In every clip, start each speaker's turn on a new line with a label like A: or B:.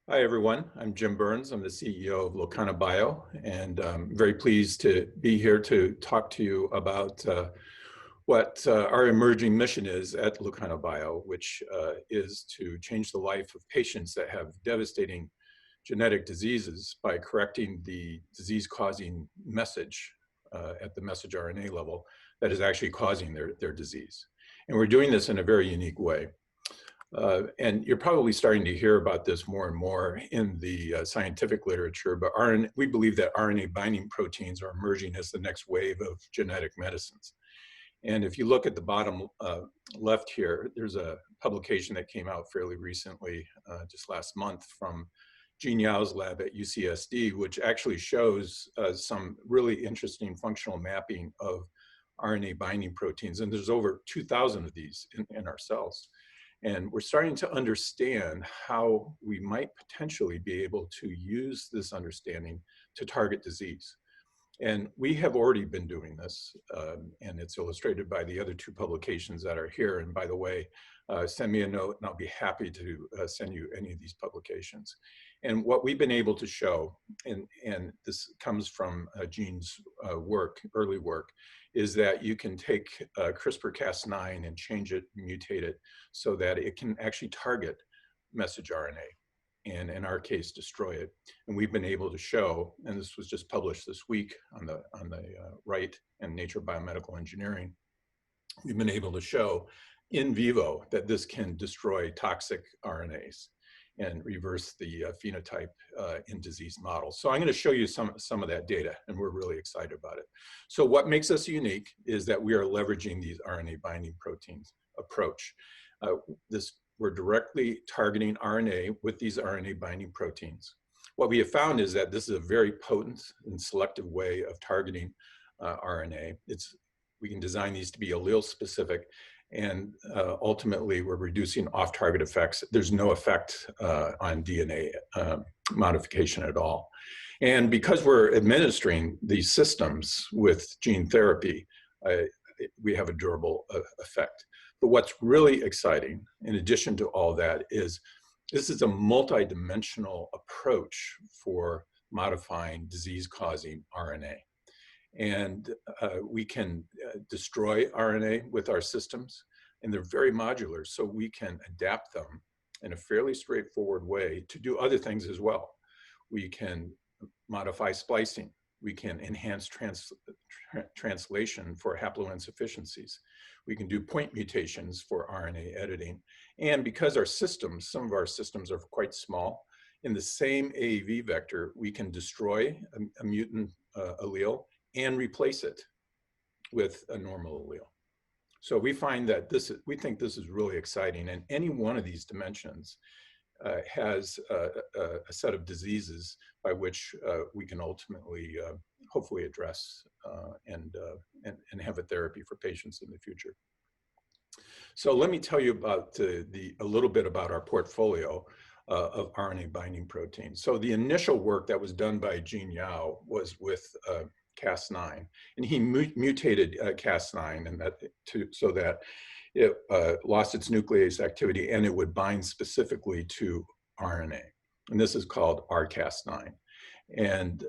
A: Hi, everyone. I'm Jim Burns. I'm the CEO of Locana Bio, and I'm very pleased to be here to talk to you about what our emerging mission is at Locana Bio, which is to change the life of patients that have devastating genetic diseases by correcting the disease-causing message at the messenger RNA level that is actually causing their disease. And we're doing this in a very unique way. And you're probably starting to hear about this more and more in the scientific literature, but we believe that RNA binding proteins are emerging as the next wave of genetic medicines. And if you look at the bottom left here, there's a publication that came out fairly recently, just last month, from Jean Yao's lab at UCSD, which actually shows some really interesting functional mapping of RNA binding proteins. And there's over 2,000 of these in our cells. And we're starting to understand how we might potentially be able to use this understanding to target disease. And we have already been doing this, and it's illustrated by the other two publications that are here. And by the way, send me a note and I'll be happy to send you any of these publications. And what we've been able to show, and this comes from Jean's work, early work, is that you can take CRISPR-Cas9 and change it, mutate it, so that it can actually target messenger RNA, and in our case, destroy it. And we've been able to show, and this was just published this week on the right in Nature Biomedical Engineering, we've been able to show in vivo that this can destroy toxic RNAs and reverse the phenotype in disease models. So I'm going to show you some of that data, and we're really excited about it. So what makes us unique is that we are leveraging these RNA binding proteins approach. We're directly targeting RNA with these RNA binding proteins. What we have found is that this is a very potent and selective way of targeting RNA. We can design these to be allele specific, and ultimately we're reducing off-target effects. There's no effect on DNA modification at all. And because we're administering these systems with gene therapy, we have a durable effect. But what's really exciting, in addition to all that, is this is a multidimensional approach for modifying disease-causing RNA. And we can destroy RNA with our systems, and they're very modular, so we can adapt them in a fairly straightforward way to do other things as well. We can modify splicing. We can enhance translation for haploinsufficiencies. We can do point mutations for RNA editing. And because our systems, some of our systems are quite small, in the same AAV vector, we can destroy a mutant allele and replace it with a normal allele. So we find that we think this is really exciting, and any one of these dimensions has a set of diseases by which we can ultimately, hopefully address and have a therapy for patients in the future. So let me tell you about a little bit about our portfolio of RNA binding proteins. So the initial work that was done by Jean Yao was with Cas9, and he mutated Cas9 and so that it lost its nuclease activity and it would bind specifically to RNA. And this is called rCas9. And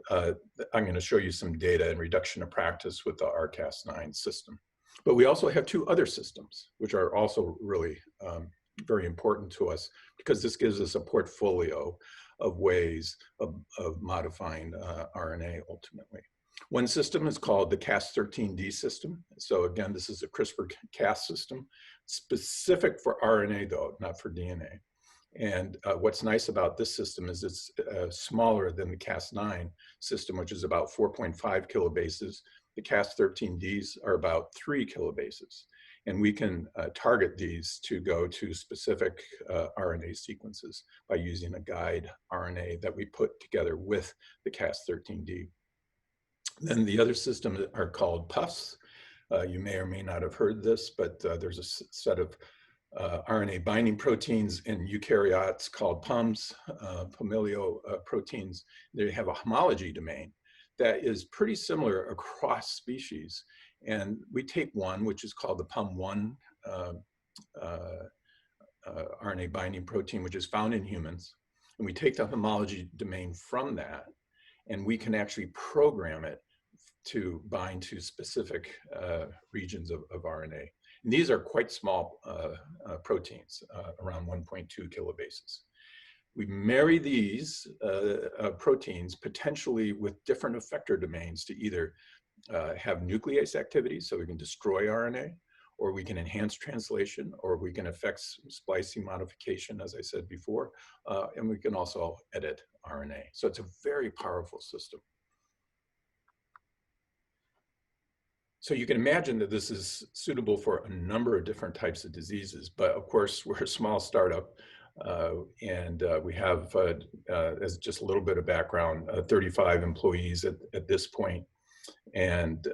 A: I'm going to show you some data in reduction of practice with the rCas9 system. But we also have two other systems, which are also really very important to us, because this gives us a portfolio of ways of modifying RNA ultimately. One system is called the Cas13D system. So again, this is a CRISPR-Cas system, specific for RNA though, not for DNA. And what's nice about this system is it's smaller than the Cas9 system, which is about 4.5 kilobases. The Cas13Ds are about 3 kilobases. And we can target these to go to specific RNA sequences by using a guide RNA that we put together with the Cas13D. Then the other systems are called PUFs. You may or may not have heard this, but there's a set of RNA binding proteins in eukaryotes called PUMs, familial proteins. They have a homology domain that is pretty similar across species. And we take one, which is called the PUM1 RNA binding protein, which is found in humans. And we take the homology domain from that, and we can actually program it to bind to specific regions of RNA. And these are quite small proteins, around 1.2 kilobases. We marry these proteins potentially with different effector domains to either have nuclease activity, so we can destroy RNA, or we can enhance translation, or we can affect splicing modification, as I said before, and we can also edit RNA. So it's a very powerful system. So you can imagine that this is suitable for a number of different types of diseases, but of course we're a small startup, and we have, as just a little bit of background, 35 employees at this point. And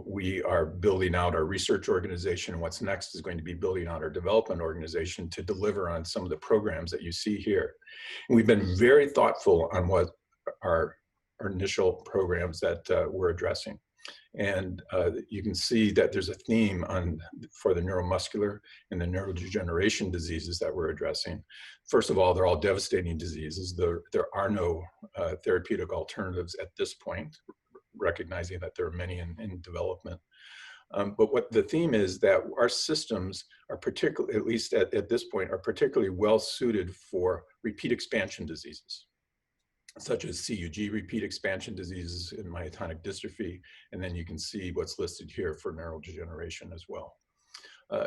A: we are building out our research organization. What's next is going to be building out our development organization to deliver on some of the programs that you see here. And we've been very thoughtful on what our initial programs that we're addressing. And you can see that there's a theme for the neuromuscular and the neurodegeneration diseases that we're addressing. First of all, they're all devastating diseases. There are no therapeutic alternatives at this point, recognizing that there are many in development. But what the theme is that our systems are particularly, at least at this point, are particularly well suited for repeat expansion diseases, such as CUG, repeat expansion diseases, in myotonic dystrophy, and then you can see what's listed here for neurodegeneration as well.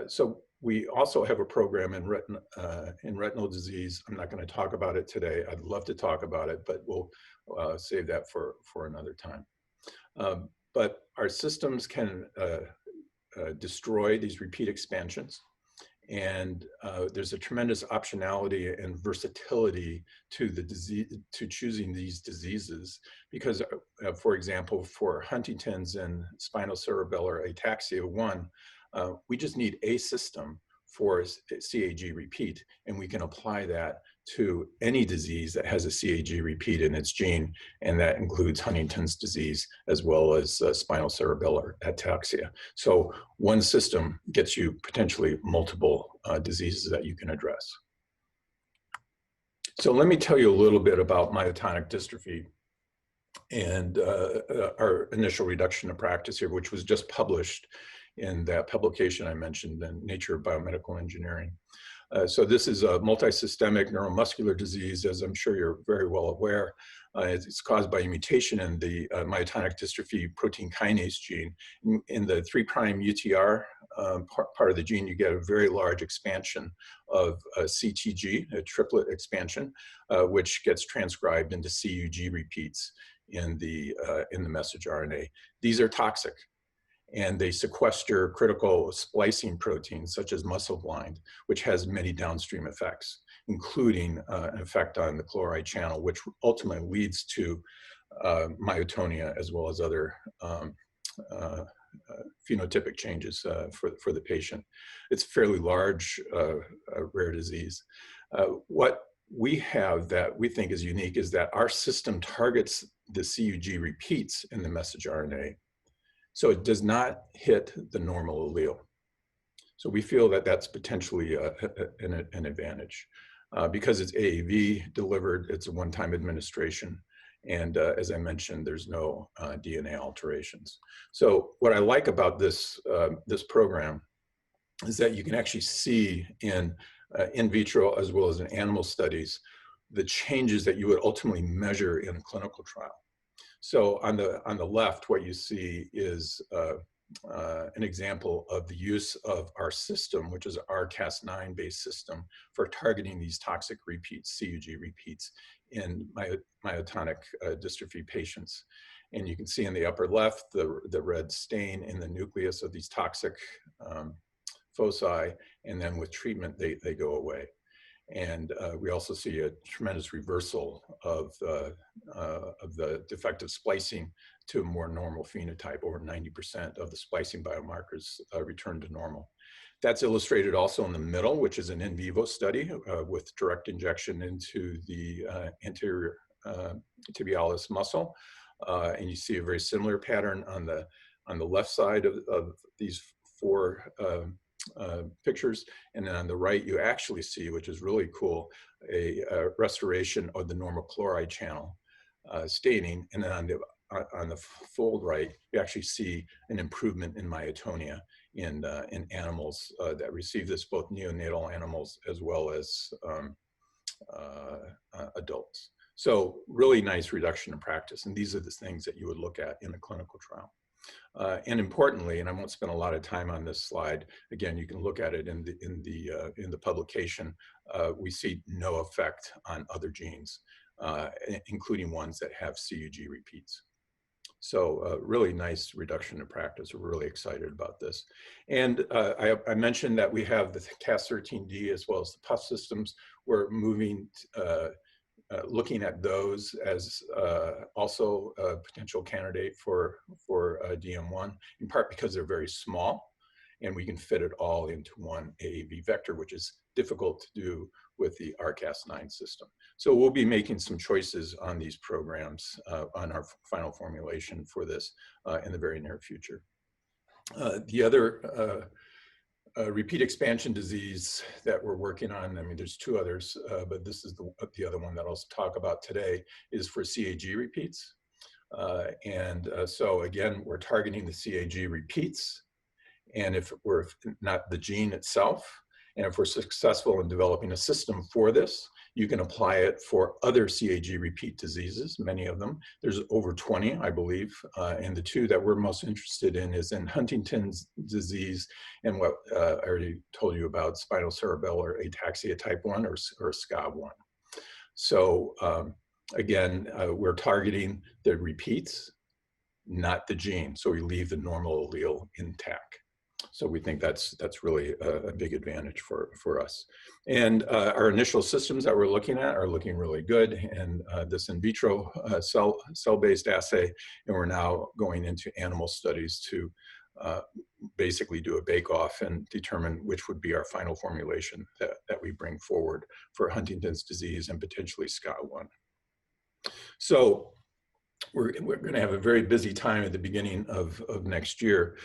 A: So we also have a program in retinal disease. I'm not going to talk about it today. I'd love to talk about it, but we'll save that for another time. But our systems can destroy these repeat expansions. And there's a tremendous optionality and versatility to the disease, to choosing these diseases, because, for example, for Huntington's and spinocerebellar ataxia 1, we just need a system for CAG repeat, and we can apply that to any disease that has a CAG repeat in its gene, and that includes Huntington's disease as well as spinocerebellar ataxia. So one system gets you potentially multiple diseases that you can address. So let me tell you a little bit about myotonic dystrophy and our initial reduction of practice here, which was just published in that publication I mentioned in Nature of Biomedical Engineering. So this is a multisystemic neuromuscular disease, as I'm sure you're very well aware. It's caused by a mutation in the myotonic dystrophy protein kinase gene. In the 3' UTR part of the gene, you get a very large expansion of CTG, a triplet expansion, which gets transcribed into CUG repeats in the messenger RNA. These are toxic, and they sequester critical splicing proteins such as muscleblind, which has many downstream effects, including an effect on the chloride channel, which ultimately leads to myotonia as well as other phenotypic changes for the patient. It's a fairly large rare disease. What we have that we think is unique is that our system targets the CUG repeats in the messenger RNA, so it does not hit the normal allele. So we feel that that's potentially an advantage. Because it's AAV delivered, it's a one-time administration. And as I mentioned, there's no DNA alterations. So what I like about this, this program is that you can actually see in vitro as well as in animal studies the changes that you would ultimately measure in a clinical trial. So on the left, what you see is an example of the use of our system, which is our Cas9 based system for targeting these toxic repeats, CUG repeats, in myotonic dystrophy patients. And you can see in the upper left, the red stain in the nucleus of these toxic foci, and then with treatment, they go away. And we also see a tremendous reversal of the defective splicing to a more normal phenotype. Over 90% of the splicing biomarkers return to normal. That's illustrated also in the middle, which is an in vivo study with direct injection into the anterior tibialis muscle. And you see a very similar pattern on the left side of these four pictures. And then on the right, you actually see, which is really cool, a restoration of the normal chloride channel staining. And then on the fold right, you actually see an improvement in myotonia in animals that receive this, both neonatal animals as well as adults. So really nice reduction in practice. And these are the things that you would look at in a clinical trial. And importantly, and I won't spend a lot of time on this slide, again, you can look at it in the publication, we see no effect on other genes, including ones that have CUG repeats. So really nice reduction in practice. We're really excited about this. And I mentioned that we have the Cas13D as well as the PUF systems. We're moving, looking at those as also a potential candidate for DM1, in part because they're very small and we can fit it all into one AAV vector, which is difficult to do with the rCas9 system. So we'll be making some choices on these programs on our final formulation for this in the very near future. The other repeat expansion disease that we're working on, I mean, there's two others, but this is the other one that I'll talk about today, is for CAG repeats. So again, we're targeting the CAG repeats. And if we're not the gene itself, and if we're successful in developing a system for this, you can apply it for other CAG repeat diseases, many of them. There's over 20, I believe. And the two that we're most interested in is in Huntington's disease and what I already told you about, spinocerebellar ataxia type 1 or SCAB1. So again, we're targeting the repeats, not the gene. So we leave the normal allele intact. So we think that's really a big advantage for us. And our initial systems that we're looking at are looking really good. And this in vitro cell-based assay, and we're now going into animal studies to basically do a bake-off and determine which would be our final formulation that we bring forward for Huntington's disease and potentially SCA1. So we're going to have a very busy time at the beginning of next year.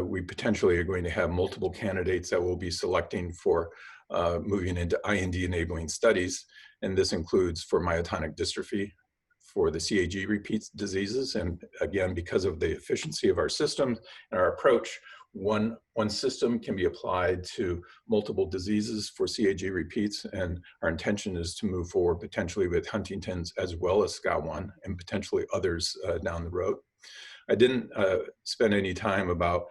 A: We potentially are going to have multiple candidates that we'll be selecting for moving into IND-enabling studies. And this includes for myotonic dystrophy, for the CAG repeat diseases. And again, because of the efficiency of our system and our approach, one system can be applied to multiple diseases for CAG repeats, and our intention is to move forward potentially with Huntington's as well as SCA1 and potentially others down the road. I didn't spend any time about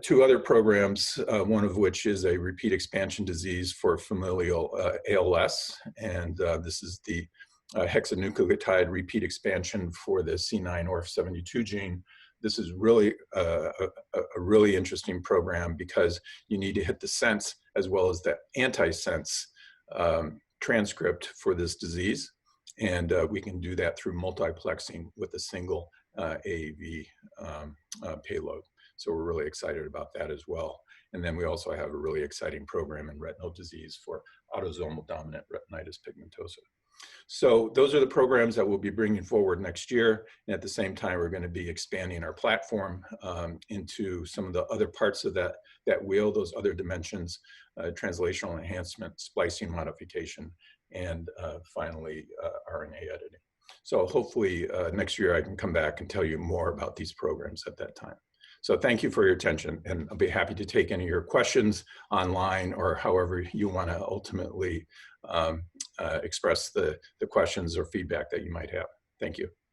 A: two other programs, one of which is a repeat expansion disease for familial ALS, and this is the hexanucleotide repeat expansion for the C9orf72 gene. This is really a really interesting program because you need to hit the sense as well as the antisense transcript for this disease. And we can do that through multiplexing with a single AAV payload. So we're really excited about that as well. And then we also have a really exciting program in retinal disease for autosomal dominant retinitis pigmentosa. So those are the programs that we'll be bringing forward next year. And at the same time, we're going to be expanding our platform into some of the other parts of that wheel, those other dimensions, translational enhancement, splicing modification, and finally, RNA editing. So hopefully next year I can come back and tell you more about these programs at that time. So thank you for your attention, and I'll be happy to take any of your questions online or however you want to ultimately express the questions or feedback that you might have. Thank you.